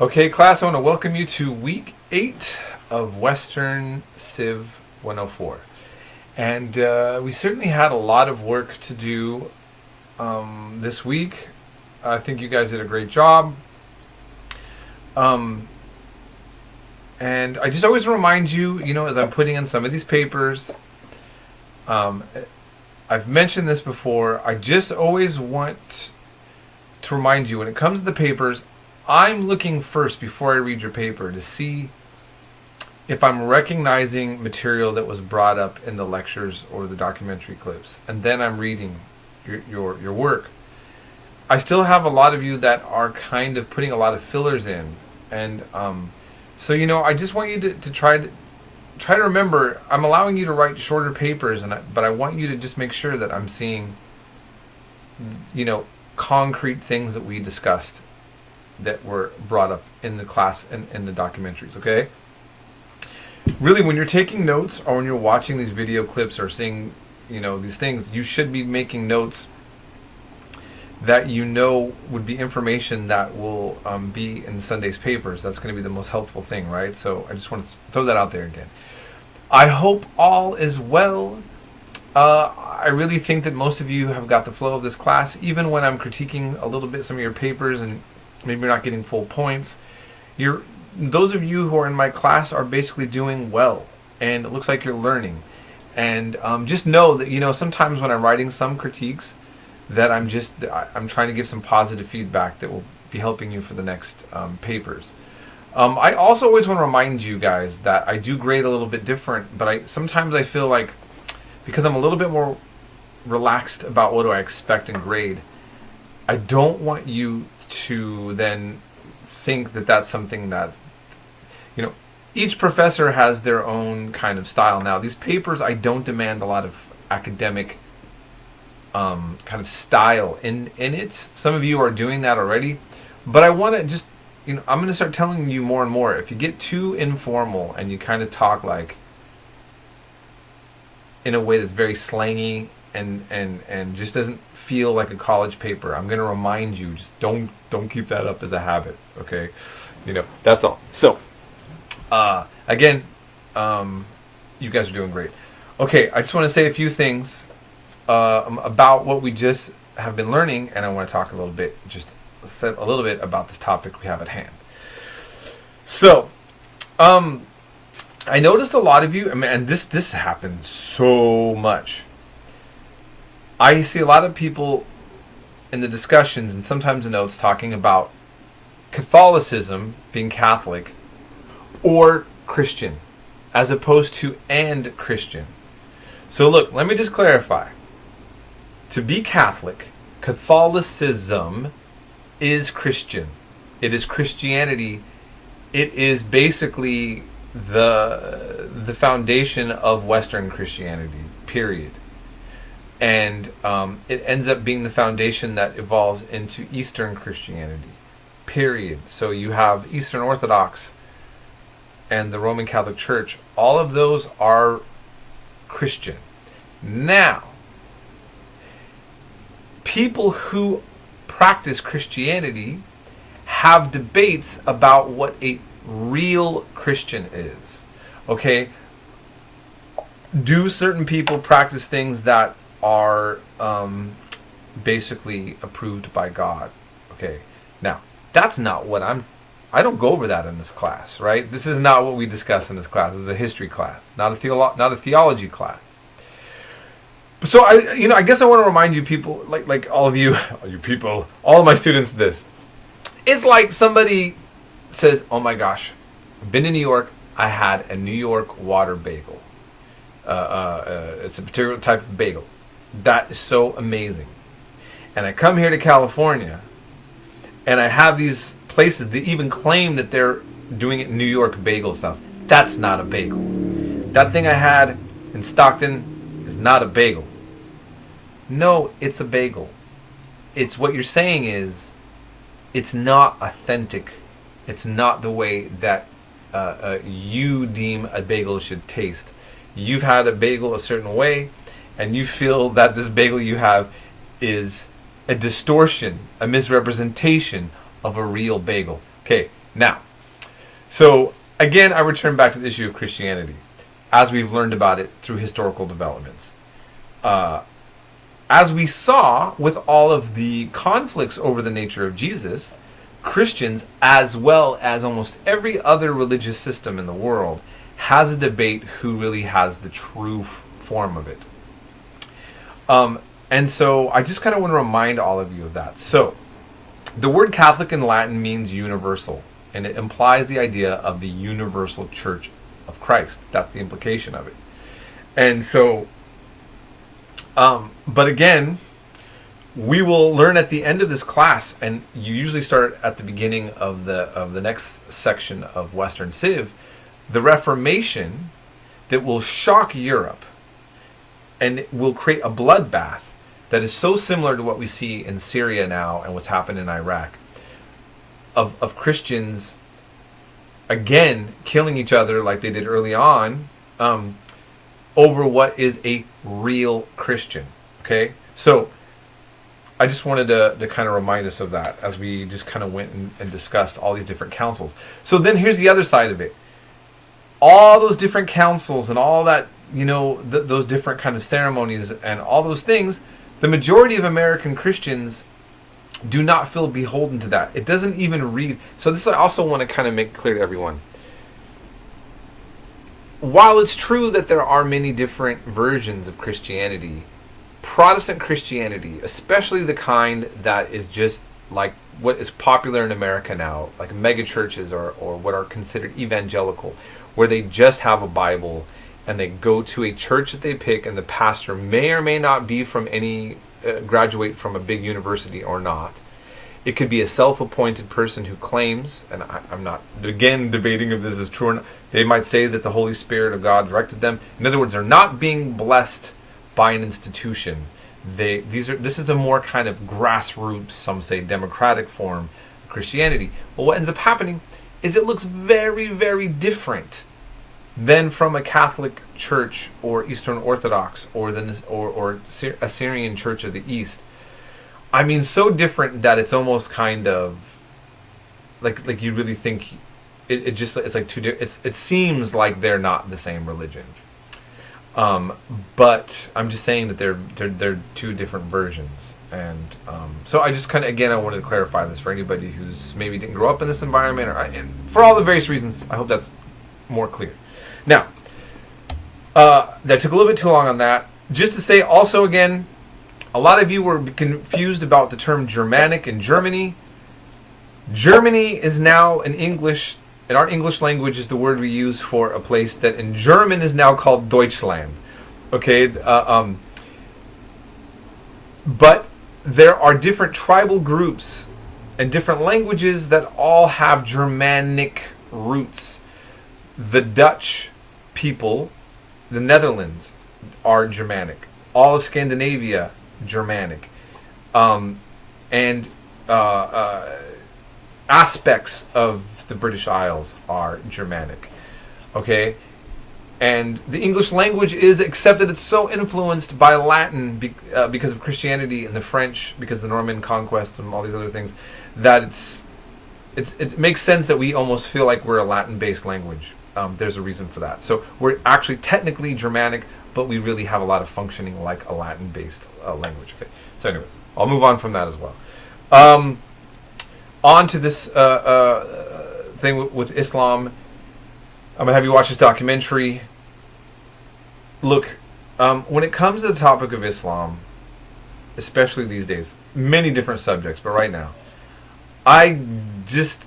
Okay, class, I want to welcome you to week 8 of Western Civ 104. And we certainly had a lot of work to do this week. I think you guys did a great job. And I just always remind you, as I'm putting in some of these papers, I've mentioned this before, I just always want to remind you, when it comes to the papers, I'm looking first before I read your paper to see if I'm recognizing material that was brought up in the lectures or the documentary clips, and then I'm reading your work. I still have a lot of you that are kind of putting a lot of fillers in, and so I just want you to try to remember, I'm allowing you to write shorter papers, but I want you to just make sure that I'm seeing concrete things that we discussed that were brought up in the class and in the documentaries. Okay, really, when you're taking notes or when you're watching these video clips or seeing these things, you should be making notes that would be information that will be in Sunday's papers. That's going to be the most helpful thing, right? So I just want to throw that out there again. I hope all is well. I really think that most of you have got the flow of this class, even when I'm critiquing a little bit some of your papers and maybe you're not getting full points. Those of you who are in my class are basically doing well, and it looks like you're learning. And just know that sometimes when I'm writing some critiques, that I'm trying to give some positive feedback that will be helping you for the next papers. I also always want to remind you guys that I do grade a little bit different, but sometimes I feel like, because I'm a little bit more relaxed about what do I expect in grade, I don't want you to then think that that's something that, each professor has their own kind of style. Now, these papers, I don't demand a lot of academic kind of style in it. Some of you are doing that already, but I want to just, I'm going to start telling you more and more, if you get too informal and you kind of talk like in a way that's very slangy and just doesn't feel like a college paper, I'm going to remind you, just don't keep that up as a habit, okay? That's all. So, again, you guys are doing great. Okay, I just want to say a few things about what we just have been learning, and I want to talk a little bit about this topic we have at hand. So, I noticed a lot of you, and this happens so much. I see a lot of people in the discussions and sometimes the notes talking about Catholicism, being Catholic, or Christian, as opposed to and Christian. So look, let me just clarify. To be Catholic, Catholicism is Christian. It is Christianity. It is basically the foundation of Western Christianity, period. And it ends up being the foundation that evolves into Eastern Christianity, period. So you have Eastern Orthodox and the Roman Catholic Church. All of those are Christian. Now, people who practice Christianity have debates about what a real Christian is. Okay? Do certain people practice things that are basically approved by God? Okay. Now, that's not what I don't go over that in this class, right? This is not what we discuss in this class. This is a history class, not a theology class. So I guess I want to remind you people, like all of you people, all of my students, this. It's like somebody says, "Oh my gosh, I've been to New York. I had a New York water bagel. It's a particular type of bagel. That is so amazing. And I come here to California, and I have these places that even claim that they're doing it New York bagel style. That's not a bagel. That thing I had in Stockton is not a bagel." No, it's a bagel. It's what you're saying is, it's not authentic. It's not the way that you deem a bagel should taste. You've had a bagel a certain way, and you feel that this bagel you have is a distortion, a misrepresentation of a real bagel. Okay, Now, so again, I return back to the issue of Christianity, as we've learned about it through historical developments. As we saw with all of the conflicts over the nature of Jesus, Christians, as well as almost every other religious system in the world, has a debate who really has the true form of it. And so I just kind of want to remind all of you of that. So the word Catholic in Latin means universal, and it implies the idea of the universal Church of Christ. That's the implication of it. And so, but again, we will learn at the end of this class, and you usually start at the beginning of the next section of Western Civ, the Reformation that will shock Europe and will create a bloodbath that is so similar to what we see in Syria now and what's happened in Iraq, of Christians again killing each other like they did early on, over what is a real Christian. Okay, so I just wanted to kind of remind us of that as we just kind of went and discussed all these different councils. So then here's the other side of it. All those different councils and all that, those different kind of ceremonies and all those things, the majority of American Christians do not feel beholden to that. It doesn't even read. So this I also want to kind of make clear to everyone. While it's true that there are many different versions of Christianity, Protestant Christianity, especially the kind that is just like what is popular in America now, like mega churches or what are considered evangelical, where they just have a Bible and they go to a church that they pick, and the pastor may or may not be from any graduate from a big university or not. It could be a self-appointed person who claims, and I'm not again debating if this is true or not. They might say that the Holy Spirit of God directed them. In other words, they're not being blessed by an institution. This is a more kind of grassroots, some say democratic form of Christianity. Well, what ends up happening is it looks very, very different than from a Catholic church or Eastern Orthodox or Assyrian Church of the East. I mean, so different that it's almost kind of like you really think it's like two. It seems like they're not the same religion. But I'm just saying that they're two different versions. And so I just kind of, again, I wanted to clarify this for anybody who's maybe didn't grow up in this environment, and for all the various reasons, I hope that's more clear. Now, that took a little bit too long on that. Just to say also again, a lot of you were confused about the term Germanic in Germany. Germany is now in English, in our English language is the word we use for a place that in German is now called Deutschland. Okay, but there are different tribal groups and different languages that all have Germanic roots. The Dutch people, the Netherlands, are Germanic. All of Scandinavia, Germanic. And aspects of the British Isles are Germanic. Okay? And the English language is, except that it's so influenced by Latin because of Christianity, and the French because of the Norman conquest and all these other things, that it makes sense that we almost feel like we're a Latin-based language. There's a reason for that. So we're actually technically Germanic, but we really have a lot of functioning like a Latin-based language. Okay. So anyway, I'll move on from that as well. On to this thing with Islam. I'm going to have you watch this documentary. Look, when it comes to the topic of Islam, especially these days, many different subjects, but right now, I just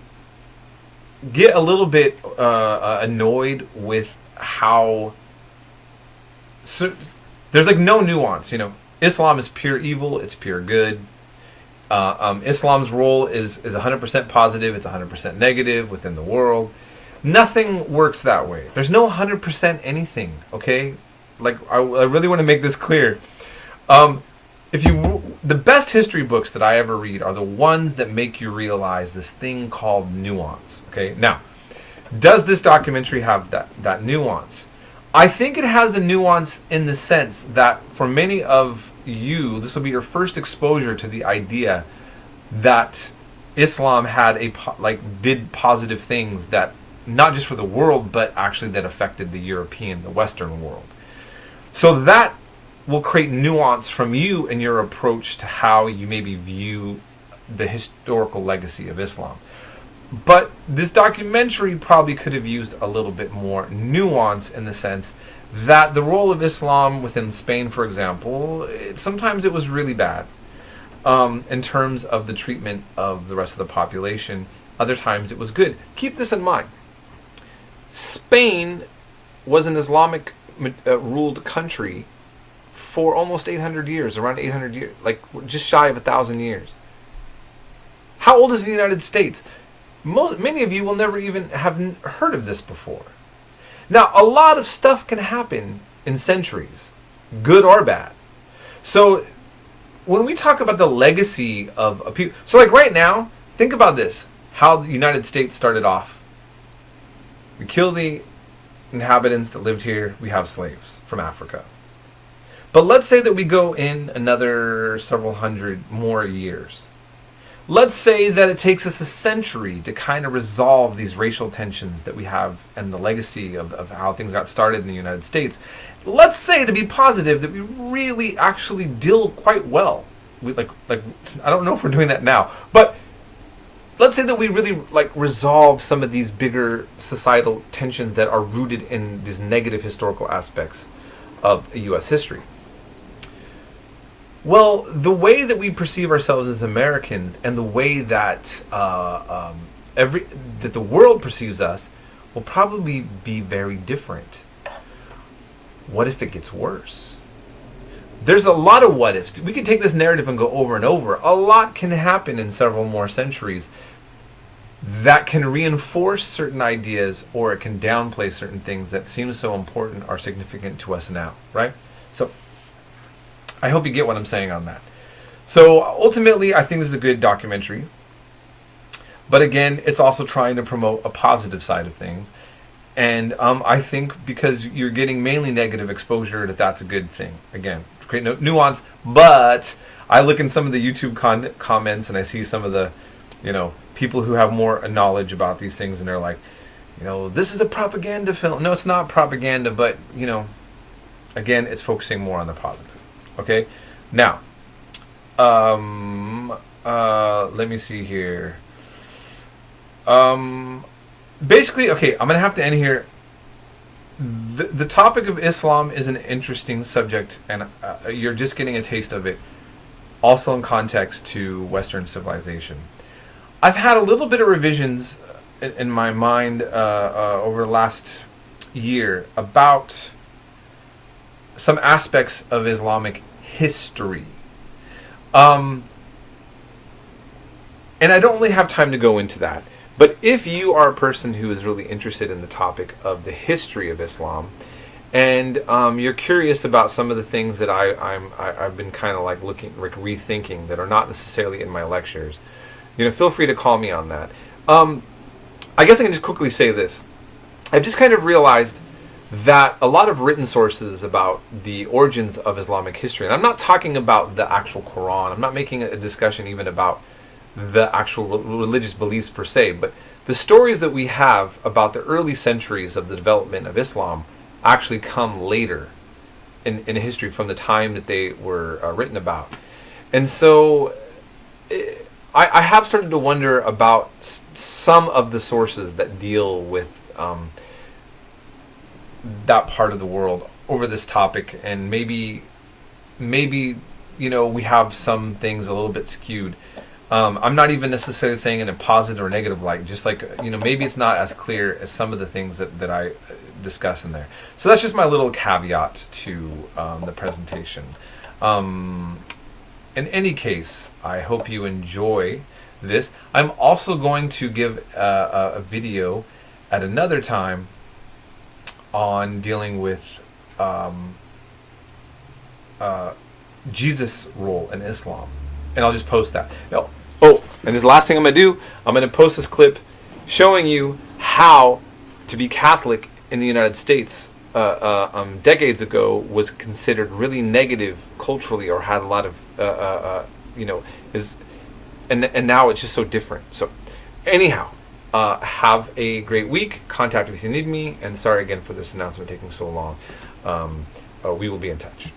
get a little bit annoyed with how there's like no nuance. Islam is pure evil, it's pure good. Islam's role is 100% positive, it's 100% negative within the world. Nothing works that way. There's no 100% anything, okay? Like, I really want to make this clear. The best history books that I ever read are the ones that make you realize this thing called nuance, okay? Now, does this documentary have that nuance? I think it has the nuance in the sense that for many of you, this will be your first exposure to the idea that Islam had did positive things that not just for the world, but actually that affected the European, the Western world. So that will create nuance from you in your approach to how you maybe view the historical legacy of Islam. But this documentary probably could have used a little bit more nuance in the sense that the role of Islam within Spain, for example, sometimes it was really bad in terms of the treatment of the rest of the population. Other times it was good. Keep this in mind. Spain was an Islamic ruled country for almost 800 years, around 800 years, like just shy of 1,000 years. How old is the United States? Many of you will never even have heard of this before. Now, a lot of stuff can happen in centuries, good or bad. So, when we talk about the legacy of a people, so like right now, think about this: how the United States started off. We kill the inhabitants that lived here. We have slaves from Africa. But let's say that we go in another several hundred more years. Let's say that it takes us a century to kind of resolve these racial tensions that we have and the legacy of how things got started in the United States. Let's say, to be positive, that we really actually deal quite well. I don't know if we're doing that now, but let's say that we really resolve some of these bigger societal tensions that are rooted in these negative historical aspects of U.S. history. Well, the way that we perceive ourselves as Americans and the way that that the world perceives us will probably be very different. What if it gets worse? There's a lot of what ifs. We can take this narrative and go over and over. A lot can happen in several more centuries that can reinforce certain ideas, or it can downplay certain things that seem so important or significant to us now, right? So I hope you get what I'm saying on that. So ultimately, I think this is a good documentary. But again, it's also trying to promote a positive side of things. And I think because you're getting mainly negative exposure, that's a good thing. Again, create nuance. But I look in some of the YouTube comments and I see some of the, people who have more knowledge about these things, and they're like, this is a propaganda film. No, it's not propaganda, but, again, it's focusing more on the positive. Okay, now, let me see here. Basically, okay, I'm going to have to end here. The topic of Islam is an interesting subject, and you're just getting a taste of it, also in context to Western civilization. I've had a little bit of revisions in my mind over the last year about some aspects of Islamic history. And I don't really have time to go into that. But if you are a person who is really interested in the topic of the history of Islam, and you're curious about some of the things that I've been kind of rethinking that are not necessarily in my lectures, feel free to call me on that. I guess I can just quickly say this. I've just kind of realized that a lot of written sources about the origins of Islamic history, and I'm not talking about the actual Quran, I'm not making a discussion even about the actual religious beliefs per se, but the stories that we have about the early centuries of the development of Islam actually come later in history from the time that they were written about. And so I have started to wonder about some of the sources that deal with that part of the world over this topic, and maybe we have some things a little bit skewed. I'm not even necessarily saying in a positive or negative light, just maybe it's not as clear as some of the things that I discuss in there. So that's just my little caveat to the presentation. In any case, I hope you enjoy this. I'm also going to give a video at another time on dealing with Jesus' role in Islam, and I'll just post that. And this last thing I'm going to do, I'm going to post this clip showing you how to be Catholic in the United States decades ago was considered really negative culturally, or had a lot of and now it's just so different. So anyhow, have a great week. Contact me if you need me, and sorry again for this announcement taking so long. We will be in touch.